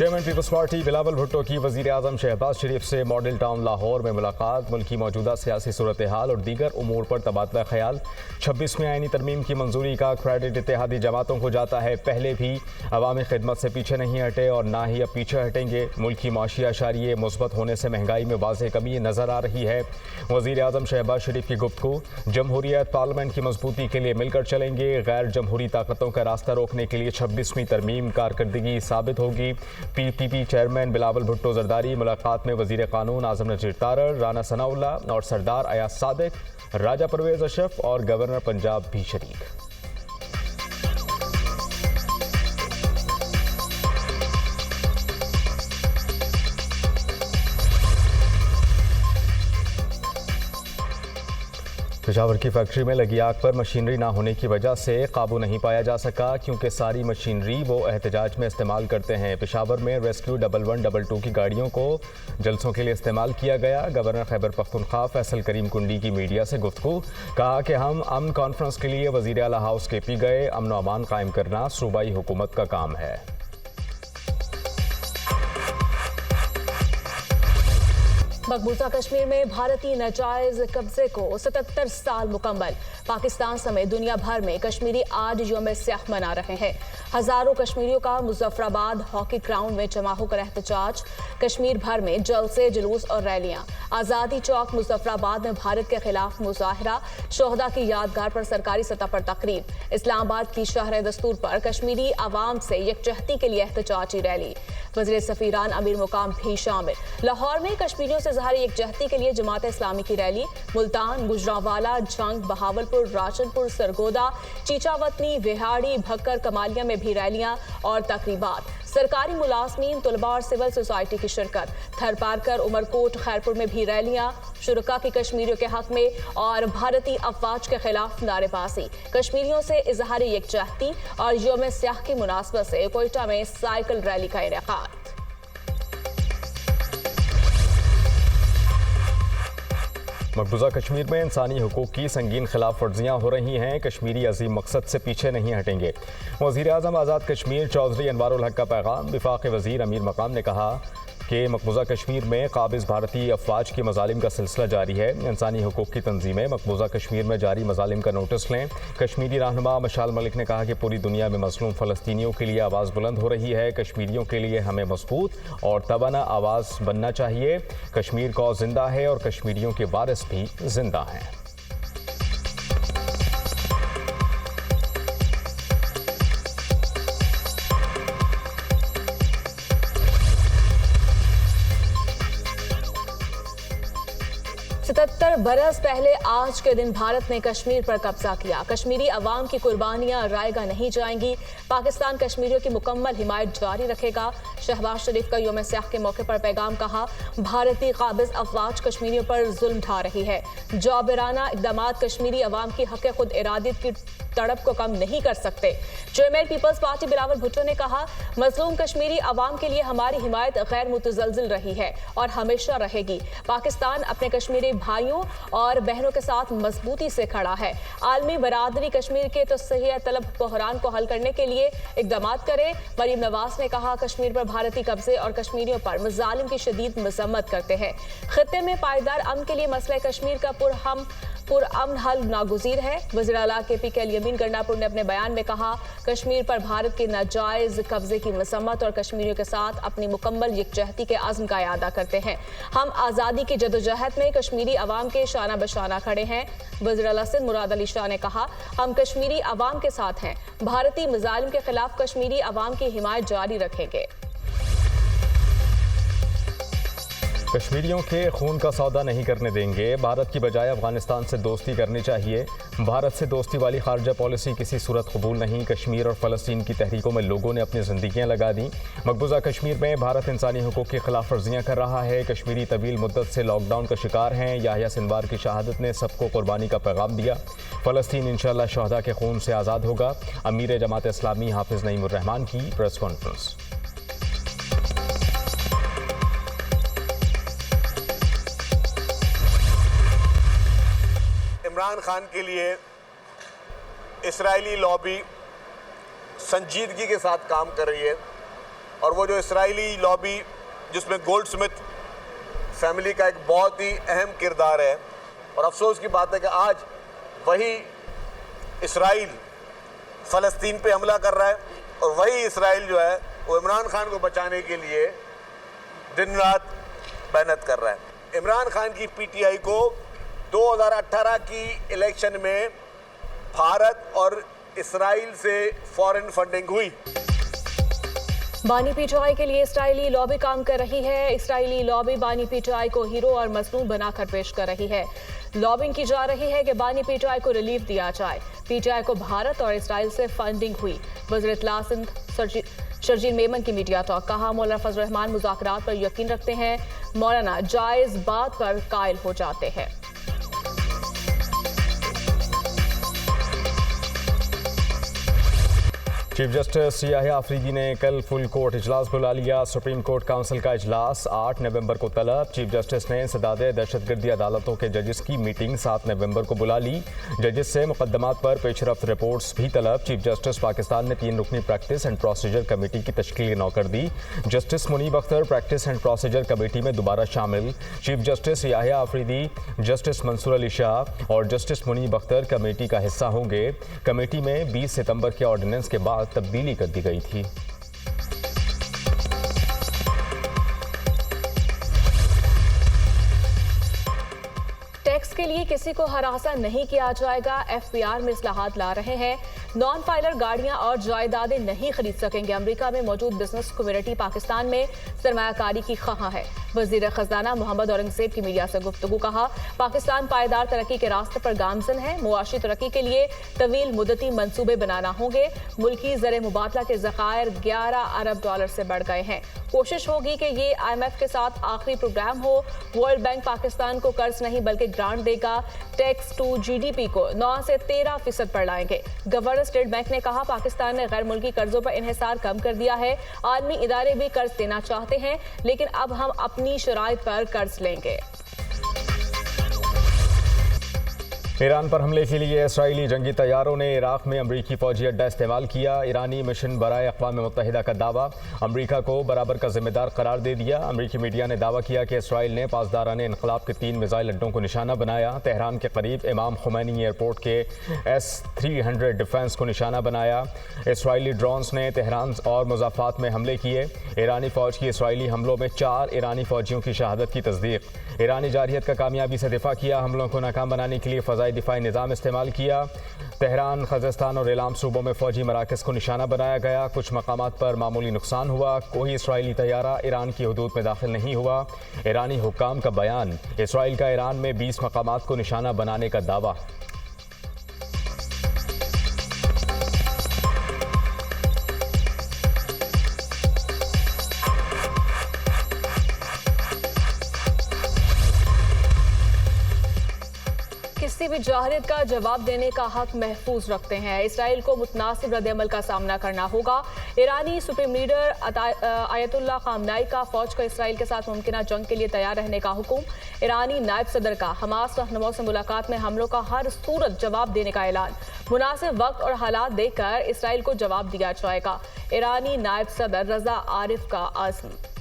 Chairman Peoples Party Bilawal Bhutto की वज़ीर आज़म शहबाज शरीफ से मॉडल टाउन लाहौर में मुलाकात। मुल्क की मौजूदा सियासी सूरत हाल और दीगर उमूर पर तबादला ख्याल। 26वीं आईनी तरमीम की मंजूरी का क्रेडिट इत्तेहादी जमातों को जाता है। पहले भी अवामी खिदमत से पीछे नहीं हटे और ना ही अब पीछे हटेंगे। मुल्क की माशी अशारिये मुस्बत होने से महंगाई में वाज़ेह कमी नज़र आ रही है। वज़ीर आज़म शहबाज शरीफ की गुफ्तगू। जमहूरियत पार्लियामेंट की मजबूती के लिए मिलकर चलेंगे। गैर जमहूरी ताकतों का रास्ता रोकने के लिए 26वीं तरमीम कारकर्दगी साबित होगी। पीपीपी चेयरमैन बिलावल भुट्टो जरदारी मुलाकात में वज़ीर कानून आज़म नज़ीर तारड़, राना सनाउल्लाह और सरदार अयाज सादिक, राजा परवेज अशरफ और गवर्नर पंजाब भी शरीक। पेशावर की फैक्ट्री में लगी आग पर मशीनरी ना होने की वजह से काबू नहीं पाया जा सका, क्योंकि सारी मशीनरी वो एहतजाज में इस्तेमाल करते हैं। पेशावर में रेस्क्यू 1112 की गाड़ियों को जलसों के लिए इस्तेमाल किया गया। गवर्नर खैबर पख्तूनख्वा फैसल करीम कुंडी की मीडिया से गुफ्तगू। कहा कि हम अमन कॉन्फ्रेंस के लिए वज़ीर आला हाउस KP गए। अमन व अमान कायम करना सूबाई हुकूमत का काम है। मकबूजा कश्मीर में भारतीय नाजायज कब्जे को 77 साल मुकम्मल। पाकिस्तान समेत दुनिया भर में कश्मीरी आज यौम स्याह मना रहे हैं। हजारों कश्मीरियों का मुजफ्फराबाद हॉकी ग्राउंड में जमा होकर एहतजाज। कश्मीर भर में जलसे, जुलूस और रैलियां। आज़ादी चौक मुजफ्फराबाद में भारत के खिलाफ मुजाहरा। शोहदा की यादगार पर सरकारी सतह पर तकरीब। इस्लामाबाद की शहर दस्तूर पर कश्मीरी आवाम से यकजहती के लिए एहतजाजी रैली। वज़ीर सफ़ीरान अमीर मुकाम भी शामिल। लाहौर में कश्मीरियों से ज़ाहिर यकजहती के लिए जमात इस्लामी की रैली। मुल्तान, गुजरांवाला, जंग, बहावलपुर, राशनपुर, सरगोदा, चीचावतनी, विहाड़ी, भक्कर, कमालिया में भी रैलियां और तकरीबात। सरकारी मुलाजमीन, तलबा और सिविल सोसाइटी की शिरकत। थरपारकर, उमरकोट, खैरपुर में भी रैलियां। शुरका की कश्मीरियों के हक में और भारतीय अफवाज के खिलाफ नारेबाजी। कश्मीरियों से इजहार यकजहती और यौम स्याह की मुनासबत से कोयटा में साइकिल रैली का इनेकाद। मकबूजा कश्मीर में इंसानी हुकूक की संगीन खिलाफ वर्जियाँ हो रही हैं। कश्मीरी अजीम मकसद से पीछे नहीं हटेंगे। वज़ीर आज़म आज़ाद कश्मीर चौधरी अनवारुल हक का पैगाम। वफाक़ी वज़ीर अमीर मकाम ने कहा कि मकबूजा कश्मीर में काबिज़ भारतीय अफवाज की मज़ालिम का सिलसिला जारी है। इंसानी हुकूक की तंजीमें मकबूजा कश्मीर में जारी मज़ालिम का नोटिस लें। कश्मीरी रहनुमा मशाल मलिक ने कहा कि पूरी दुनिया में मज़लूम फ़लस्तीनियों के लिए आवाज़ बुलंद हो रही है। कश्मीरियों के लिए हमें मजबूत और तवाना आवाज़ बनना चाहिए। कश्मीर कौम जिंदा है और कश्मीरियों के वारिस भी जिंदा हैं। बरस पहले आज के दिन भारत ने कश्मीर पर कब्जा किया। कश्मीरी अवाम की कुर्बानियां रायगा नहीं जाएंगी। पाकिस्तान कश्मीरियों की मुकम्मल हिमायत जारी रखेगा। शहबाज शरीफ का यौम स्याह के मौके पर पैगाम। कहा, भारतीय काबिज अफवाज कश्मीरियों पर जुल्म ढा रही है। जाबिराना इक़दाम कश्मीरी अवाम की हक़ खुद इरादियत की तड़प को कम नहीं कर सकते। चेयरमैन पीपल्स पार्टी बिलावल भुट्टो ने कहा, मजलूम कश्मीरी अवाम के लिए हमारी हिमायत गैर मुतज़लज़िल रही है और हमेशा रहेगी। पाकिस्तान अपने कश्मीरी भाइयों और बहनों के साथ मजबूती से खड़ा है। आलमी बरादरी कश्मीर के तस्हीह तलब बहरान को हल करने के लिए इक़दाम करे। मरीम नवाज ने कहा, कश्मीर पर भारतीय कब्जे और कश्मीरियों पर मज़ालिम की शदीद मज़म्मत करते हैं। खित्ते में पायदार अमन के लिए मसला कश्मीर का पुरअमन हल नागुज़ीर है। वज़ीर आला KP यमीन गंडापुर ने अपने बयान में कहा, कश्मीर पर भारत के नाजायज कब्जे की मसम्मत और कश्मीरियों के साथ अपनी मुकम्मल यकजहती के अज़्म का इआदा करते हैं। हम आज़ादी की जदोजहद में कश्मीरी अवाम के शाना बशाना खड़े हैं। वज़ीर आला सिंध मुराद अली शाह ने कहा, हम कश्मीरी अवाम के साथ हैं। भारतीय मज़ालिम के खिलाफ कश्मीरी अवाम की हिमायत जारी रखेंगे। कश्मीरियों के खून का सौदा नहीं करने देंगे। भारत की बजाय अफगानिस्तान से दोस्ती करनी चाहिए। भारत से दोस्ती वाली खारजा पॉलिसी किसी सूरत कबूल नहीं। कश्मीर और फ़लस्तीन की तहरीकों में लोगों ने अपनी ज़िंदगियाँ लगा दी। मकबूजा कश्मीर में भारत इंसानी हुकूक की खिलाफ वर्जियाँ कर रहा है। कश्मीरी तवील मुद्दत से लॉकडाउन का शिकार हैं। याहिया सिनवार की शहादत ने सबको कुर्बानी का पैगाम दिया। फ़लस्तीन इंशाअल्लाह शहदा के खून से आज़ाद होगा। अमीर जमात इस्लामी हाफिज़ नईमुर रहमान की प्रेस कॉन्फ्रेंस। इमरान खान के लिए इसराइली लॉबी संजीदगी के साथ काम कर रही है। और वो जो इस्राएली लॉबी जिसमें गोल्डस्मिथ फैमिली का एक बहुत ही अहम किरदार है, और अफसोस की बात है कि आज वही इस्राइल फ़लस्तीन पे हमला कर रहा है और वही इस्राइल जो है वो इमरान खान को बचाने के लिए दिन रात मेहनत कर रहा है। इमरान खान की पीटीआई को 2018 की इलेक्शन में भारत और इस्राइल से फॉरेन फंडिंग हुई। बानी पीटीआई के लिए इस्राइली लॉबी काम कर रही है। इस्राइली लॉबी बानी पीटीआई को हीरो और मजनून बनाकर पेश कर रही है। लॉबिंग की जा रही है कि बानी पीटीआई को रिलीफ दिया जाए। पीटीआई को भारत और इस्राइल से फंडिंग हुई। वज़ीर इत्तला सिंध शर्जील मेमन की मीडिया टॉक। कहा, मौलाना फजल रहमान मुज़ाकरात पर यकीन रखते हैं, मौलाना जायज़ बात पर कायल हो जाते हैं। चीफ जस्टिस याहिया अफरीदी ने कल फुल कोर्ट इजलास बुला लिया। सुप्रीम कोर्ट काउंसिल का इजलास 8 नवंबर को तलब। चीफ जस्टिस ने सदादे दहशतगर्दी अदालतों के जजेस की मीटिंग 7 नवंबर को बुला ली। जजेस से मुकदमात पर पेशरफ्त रिपोर्ट्स भी तलब। चीफ जस्टिस पाकिस्तान ने 3 रुकनी प्रैक्टिस एंड प्रोसीजर कमेटी की तश्कील नौ कर दी। Justice Munib Akhtar practice and procedure committee में दोबारा शामिल। Chief justice Yahya Afridi, justice Mansoor Ali Shah और जस्टिस मुनीब अख्तर कमेटी का हिस्सा होंगे। कमेटी में 20 सितंबर के ऑर्डिनेंस के बाद तब्दीली कर दी गई थी। टैक्स के लिए किसी को हरासा नहीं किया जाएगा। एफबीआर में इस्लाहात ला रहे हैं। नॉन फाइलर गाड़ियां और जायदादें नहीं खरीद सकेंगे। अमेरिका में मौजूद बिजनेस कम्युनिटी पाकिस्तान में सरमायाकारी की ख्वाह है। वजीर खजाना मोहम्मद औरंगजेब की मीडिया से गुफ्तगू। कहा, पाकिस्तान पायदार तरक्की के रास्ते पर गामजन है। मुआशी तरक्की के लिए तवील मुद्दती मंसूबे बनाना होंगे। मुल्की ज़र मुबादला के ज़खायर 11 अरब डॉलर से बढ़ गए हैं। कोशिश होगी कि ये IMF के साथ आखिरी प्रोग्राम हो। वर्ल्ड बैंक पाकिस्तान को कर्ज नहीं बल्कि ग्रांट देगा। टैक्स टू GDP को 9 से 13% पर लाएंगे। गवर्नर स्टेट बैंक ने कहा, पाकिस्तान ने गैर मुल्की कर्जों पर इन्हिसार कम कर दिया है। आलमी इदारे भी कर्ज देना चाहते हैं, लेकिन अब हम अपनी शराइत पर कर्ज लेंगे। ईरान पर हमले के लिए इसराइली जंगी तैयारों ने इराक में अमरीकी फौजी अड्डा इस्तेमाल किया। ईरानी मिशन बराए अक़वाम मुत्तहिदा का दावा, अमरीका को बराबर का जिम्मेदार करार दे दिया। अमरीकी मीडिया ने दावा किया कि इसराइल ने पासदाराने इनकलाब के 3 मिसाइल अड्डों को निशाना बनाया। तेहरान के करीब इमाम खुमैनी एयरपोर्ट के S-300 डिफेंस को निशाना बनाया। इसराइली ड्रोन्स ने तेहरान और मुज़ाफ़ात में हमले किए। ईरानी फ़ौज की इसराइली हमलों में 4 ईरानी फ़ौजियों की शहादत की तस्दीक। ईरानी जारहियत का कामयाबी से दिफा किया। हमलों को नाकाम बनाने के लिए फ़ज़ाई दिफाई निज़ाम इस्तेमाल किया। तेहरान, खज़स्तान और इलाम सूबों में फ़ौजी मराकज़ को निशाना बनाया गया। कुछ मकामात पर मामूली नुकसान हुआ। कोई इसराइली तैयारा ईरान की हदूद में दाखिल नहीं हुआ। ईरानी हुक्काम का बयान, इसराइल का ईरान में 20 मकामात को निशाना बनाने का दावा। किसी भी जाहिरत का जवाब देने का हक महफूज रखते हैं। इसराइल को मुतनासिब रद्द-ए-अमल का सामना करना होगा। ईरानी सुप्रीम लीडर आयतुल्लाह ख़ामनेई का फ़ौज को इसराइल के साथ मुमकिना जंग के लिए तैयार रहने का हुक्म। ईरानी नायब सदर का हमास रहनुमाओं से मुलाकात में हमलों का हर सूरत जवाब देने का ऐलान। मुनासिब वक्त और हालात देकर इसराइल को जवाब दिया जाएगा। ईरानी नायब सदर रजा आरिफ का आज़म।